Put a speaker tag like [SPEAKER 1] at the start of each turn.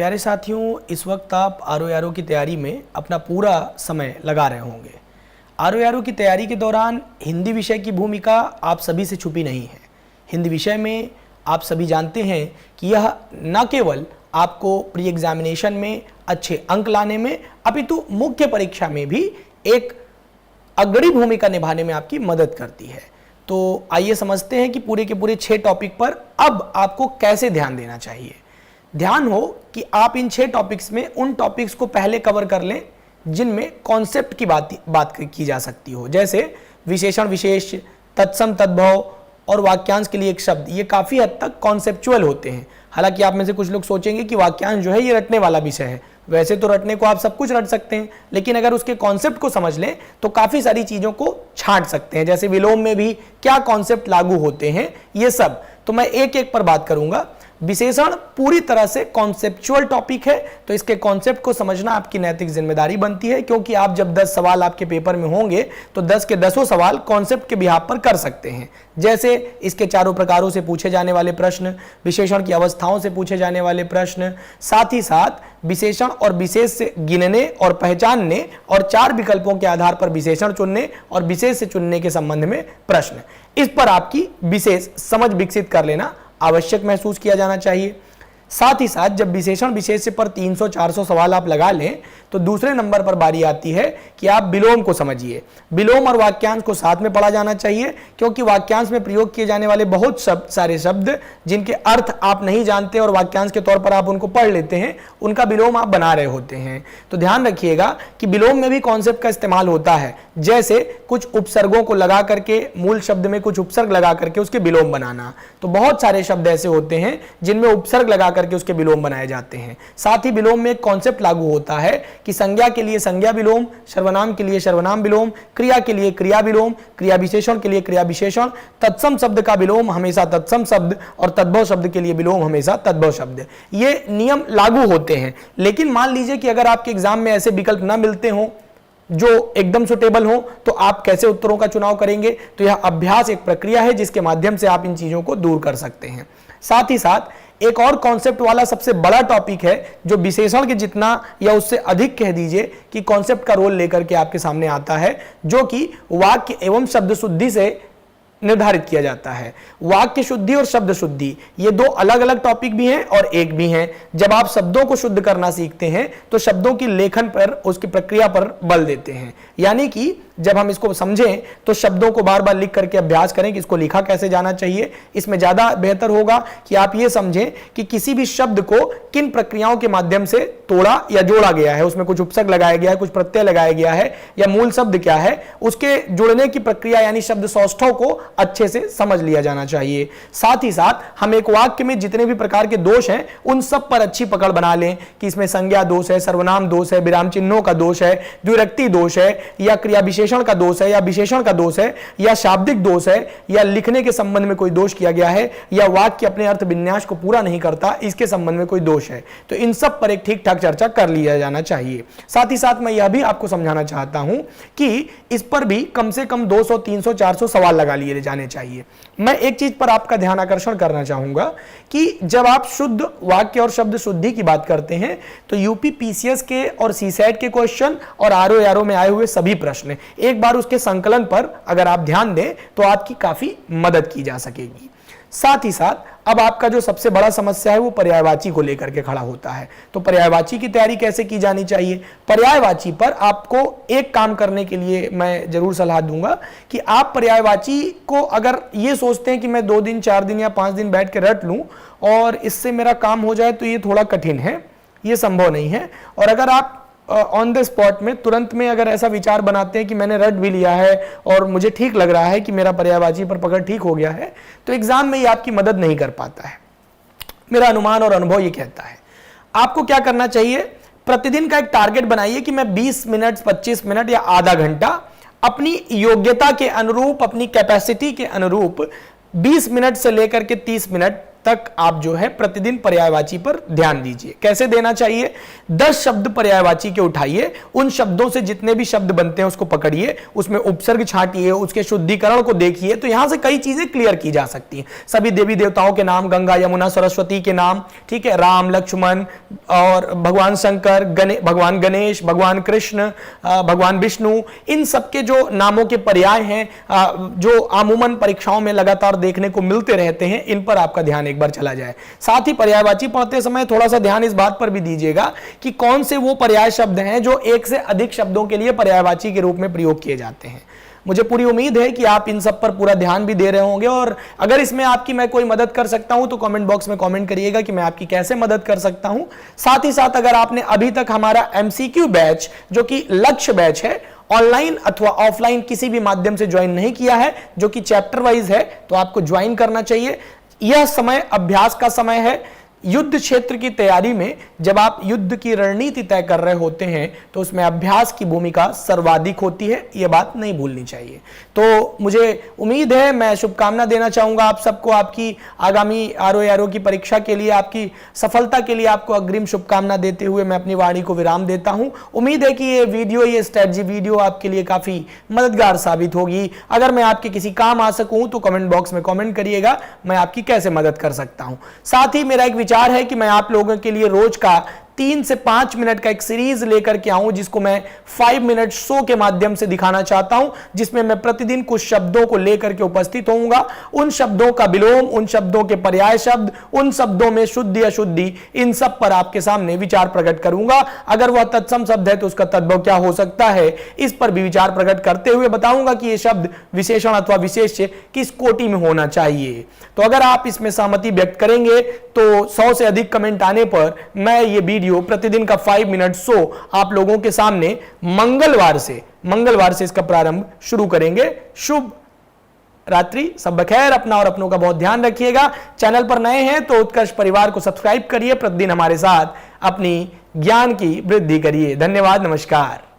[SPEAKER 1] प्यारे साथियों, इस वक्त आप आर की तैयारी में अपना पूरा समय लगा रहे होंगे। आर की तैयारी के दौरान हिंदी विषय की भूमिका आप सभी से छुपी नहीं है। हिंदी विषय में आप सभी जानते हैं कि यह न केवल आपको प्री एग्जामिनेशन में अच्छे अंक लाने में अपितु मुख्य परीक्षा में भी एक अग्रणी भूमिका निभाने में आपकी मदद करती है। तो आइए समझते हैं कि पूरे के पूरे 6 टॉपिक पर अब आपको कैसे ध्यान देना चाहिए। ध्यान हो कि आप इन 6 टॉपिक्स में उन टॉपिक्स को पहले कवर कर लें जिनमें कॉन्सेप्ट की बात की जा सकती हो, जैसे विशेषण विशेष, तत्सम तद्भव और वाक्यांश के लिए एक शब्द। ये काफ़ी हद तक कॉन्सेप्चुअल होते हैं। हालांकि आप में से कुछ लोग सोचेंगे कि वाक्यांश जो है ये रटने वाला विषय है। वैसे तो रटने को आप सब कुछ रट सकते हैं, लेकिन अगर उसके कॉन्सेप्ट को समझ लें तो काफ़ी सारी चीज़ों को छांट सकते हैं। जैसे विलोम में भी क्या कॉन्सेप्ट लागू होते हैं, ये सब तो मैं एक एक पर बात करूंगा। विशेषण पूरी तरह से कॉन्सेप्चुअल टॉपिक है, तो इसके कॉन्सेप्ट को समझना आपकी नैतिक जिम्मेदारी बनती है, क्योंकि आप जब 10 सवाल आपके पेपर में होंगे तो 10 के 10 सवाल कॉन्सेप्ट के बिहाफ पर कर सकते हैं। जैसे इसके चारों प्रकारों से पूछे जाने वाले प्रश्न, विशेषण की अवस्थाओं से पूछे जाने वाले प्रश्न, साथ ही साथ विशेषण और विशेष से गिनने और पहचानने और 4 विकल्पों के आधार पर विशेषण चुनने और विशेष से चुनने के संबंध में प्रश्न। इस पर आपकी विशेष समझ विकसित कर लेना आवश्यक महसूस किया जाना चाहिए। साथ ही साथ जब विशेषण विशेष पर 300-400 सवाल आप लगा लें तो दूसरे नंबर पर बारी आती है कि आप विलोम को समझिए। विलोम और वाक्यांश को साथ में पढ़ा जाना चाहिए, क्योंकि वाक्यांश में प्रयोग किए जाने वाले बहुत सारे शब्द जिनके अर्थ आप नहीं जानते और वाक्यांश के तौर पर आप उनको पढ़ लेते हैं, उनका विलोम आप बना रहे होते हैं। तो ध्यान रखिएगा कि विलोम में भी कॉन्सेप्ट का इस्तेमाल होता है, जैसे कुछ उपसर्गों को लगा करके मूल शब्द में कुछ उपसर्ग लगा करके उसके विलोम बनाना। तो बहुत सारे शब्द ऐसे होते हैं जिनमें उपसर्ग लगा करके उसके विलोम बनाए जाते हैं। साथ ही विलोम में एक कॉन्सेप्ट लागू होता है कि संज्ञा के लिए संज्ञा विलोम, सर्वनाम के लिए सर्वनाम विलोम, क्रिया के लिए क्रिया विलोम, क्रिया विशेषण के लिए क्रिया विशेषण, तत्सम शब्द का विलोम हमेशा तत्सम शब्द और तद्भव शब्द के लिए विलोम हमेशा तद्भव शब्द। ये नियम लागू होते हैं। लेकिन मान लीजिए कि अगर आपके एग्जाम में ऐसे विकल्प ना मिलते हों जो एकदम सुटेबल हो, तो आप कैसे उत्तरों का चुनाव करेंगे? तो यह अभ्यास एक प्रक्रिया है जिसके माध्यम से आप इन चीजों को दूर कर सकते हैं। साथ ही साथ एक और कॉन्सेप्ट वाला सबसे बड़ा टॉपिक है जो विशेषण के जितना या उससे अधिक कह दीजिए कि कॉन्सेप्ट का रोल लेकर के आपके सामने आता है, जो कि वाक्य एवं शब्द शुद्धि से निर्धारित किया जाता है। वाक्य शुद्धि और शब्द शुद्धि ये 2 अलग अलग टॉपिक भी हैं और एक भी हैं। जब आप शब्दों को शुद्ध करना सीखते हैं तो शब्दों की लेखन पर, उसकी प्रक्रिया पर बल देते हैं। यानी कि जब हम इसको समझें तो शब्दों को बार बार लिख करके अभ्यास करें कि इसको लिखा कैसे जाना चाहिए। इसमें ज्यादा बेहतर होगा कि आप ये समझें कि किसी भी शब्द को किन प्रक्रियाओं के माध्यम से तोड़ा या जोड़ा गया है, उसमें कुछ उपसर्ग लगाया गया है, कुछ प्रत्यय लगाया गया है, या मूल शब्द क्या है, उसके जुड़ने की प्रक्रिया यानी शब्द सौष्ठव को अच्छे से समझ लिया जाना चाहिए। साथ ही साथ हम एक वाक्य में जितने भी प्रकार के दोष हैं उन सब पर अच्छी पकड़ बना लें कि इसमें संज्ञा दोष है, सर्वनाम दोष है, विराम चिन्हों का दोष है, द्विरक्ति दोष है, या क्रिया विशेषण का दोष है, या विशेषण का दोष है, या शाब्दिक दोष है, या लिखने के संबंध में कोई दोष किया गया है, या वाक्य अपने अर्थ विन्यास को पूरा नहीं करता, इसके संबंध में कोई दोष है। तो इन सब पर एक ठीक ठाक चर्चा कर लिया जाना चाहिए। साथ ही साथ मैं यह भी आपको समझाना चाहता हूं कि इस पर भी कम से कम 200, 300, 400 सवाल लगा लिए जाने चाहिए। मैं एक चीज पर आपका ध्यान आकर्षण करना चाहूंगा कि जब आप शुद्ध वाक्य और शब्द शुद्धि की बात करते हैं तो यूपी पीसीएस के और सीसैट के क्वेश्चन और आरओ में आए हुए सभी प्रश्न एक बार उसके संकलन पर अगर आप ध्यान दें तो आपकी काफी मदद की जा सकेगी। साथ ही साथ अब आपका जो सबसे बड़ा समस्या है वो पर्यायवाची को लेकर के खड़ा होता है। तो पर्यायवाची की तैयारी कैसे की जानी चाहिए? पर्यायवाची पर आपको एक काम करने के लिए मैं जरूर सलाह दूंगा कि आप पर्यायवाची को अगर ये सोचते हैं कि मैं 2 दिन 4 दिन या 5 दिन बैठ के रट लूं और इससे मेरा काम हो जाए, तो ये थोड़ा कठिन है, ये संभव नहीं है। और अगर आप ऑन द स्पॉट में तुरंत में अगर ऐसा विचार बनाते हैं कि मैंने रट भी लिया है और मुझे ठीक लग रहा है कि मेरा पर्यायवाची पर पकड़ ठीक हो गया है, तो एग्जाम में ये आपकी मदद नहीं कर पाता है। मेरा अनुमान और अनुभव ये कहता है। आपको क्या करना चाहिए? प्रतिदिन का एक टारगेट बनाइए कि मैं 20 मिनट, 25 मिनट या आधा घंटा अपनी योग्यता के अनुरूप, अपनी कैपेसिटी के अनुरूप 20 मिनट से लेकर के 30 मिनट तक आप जो है प्रतिदिन पर्यायवाची पर ध्यान दीजिए। कैसे देना चाहिए? 10 शब्द पर्यायवाची के उठाइए, उन शब्दों से जितने भी शब्द बनते हैं उसको पकड़िए, उसमें उपसर्ग छांटिए, उसके शुद्धिकरण को देखिए, तो यहां से कई चीजें क्लियर की जा सकती हैं। सभी देवी देवताओं के नाम, गंगा यमुना सरस्वती के नाम, ठीक है, राम लक्ष्मण और भगवान शंकर, भगवान गणेश, भगवान कृष्ण, भगवान विष्णु, इन सबके जो नामों के पर्याय हैं जो अमूमन परीक्षाओं में लगातार देखने को मिलते रहते हैं, इन पर आपका ध्यान एक बार चला जाए। साथ ही पर्यायवाची पढ़ते समय थोड़ा सा ध्यान इस बात पर भी दीजिएगा कि कौन से वो पर्याय शब्द हैं जो एक से अधिक शब्दों के लिए पर्यायवाची के रूप में प्रयोग किए जाते हैं। मुझे पूरी उम्मीद है कि आप इन सब पर पूरा ध्यान भी दे रहे होंगे, और अगर इसमें आपकी मैं कोई मदद कर सकता हूं तो कमेंट बॉक्स में कमेंट करिएगा कि मैं आपकी कैसे मदद कर सकता हूं। साथ ही साथ अगर आपने अभी तक हमारा एमसीक्यू बैच, जो कि लक्ष्य बैच है, ऑनलाइन अथवा ऑफलाइन किसी भी माध्यम से ज्वाइन नहीं किया है, जो कि चैप्टर वाइज है, तो आपको ज्वाइन करना चाहिए। यह समय अभ्यास का समय है। युद्ध क्षेत्र की तैयारी में जब आप युद्ध की रणनीति तय कर रहे होते हैं तो उसमें अभ्यास की भूमिका सर्वाधिक होती है, यह बात नहीं भूलनी चाहिए। तो मुझे उम्मीद है, मैं शुभकामना देना चाहूंगा आप सबको, आपकी आगामी आरओ की परीक्षा के लिए, आपकी सफलता के लिए आपको अग्रिम शुभकामना देते हुए मैं अपनी वाणी को विराम देता हूं। उम्मीद है कि ये स्ट्रेटजी वीडियो आपके लिए काफी मददगार साबित होगी। अगर मैं आपके किसी काम आ सकूं तो कमेंट बॉक्स में कमेंट करिएगा, मैं आपकी कैसे मदद कर सकता हूं। साथ ही मेरा एक विचार है कि मैं आप लोगों के लिए रोज का 3 से 5 मिनट का एक सीरीज लेकर के आऊं, जिसको मैं 5 मिनट शो के माध्यम से दिखाना चाहता हूं, जिसमें मैं प्रतिदिन कुछ शब्दों को लेकर के उपस्थित होऊंगा। उन शब्दों का विलोम, उन शब्दों के पर्याय शब्द, उन शब्दों में शुद्धि अशुद्धि, इन सब पर आपके सामने विचार प्रकट करूंगा। अगर वह तत्सम शब्द है तो उसका तद्भव क्या हो सकता है, इस पर भी विचार प्रकट करते हुए बताऊंगा कि यह शब्द विशेषण अथवा विशेष्य किस कोटि में होना चाहिए। तो अगर आप इसमें सहमति व्यक्त करेंगे तो 100 से अधिक कमेंट आने पर मैं ये वीडियो प्रतिदिन का 5 मिनट शो आप लोगों के सामने मंगलवार से इसका प्रारंभ शुरू करेंगे। शुभ रात्रि, सब बखैर, अपना और अपनों का बहुत ध्यान रखिएगा। चैनल पर नए हैं तो उत्कर्ष परिवार को सब्सक्राइब करिए, प्रतिदिन हमारे साथ अपनी ज्ञान की वृद्धि करिए। धन्यवाद, नमस्कार।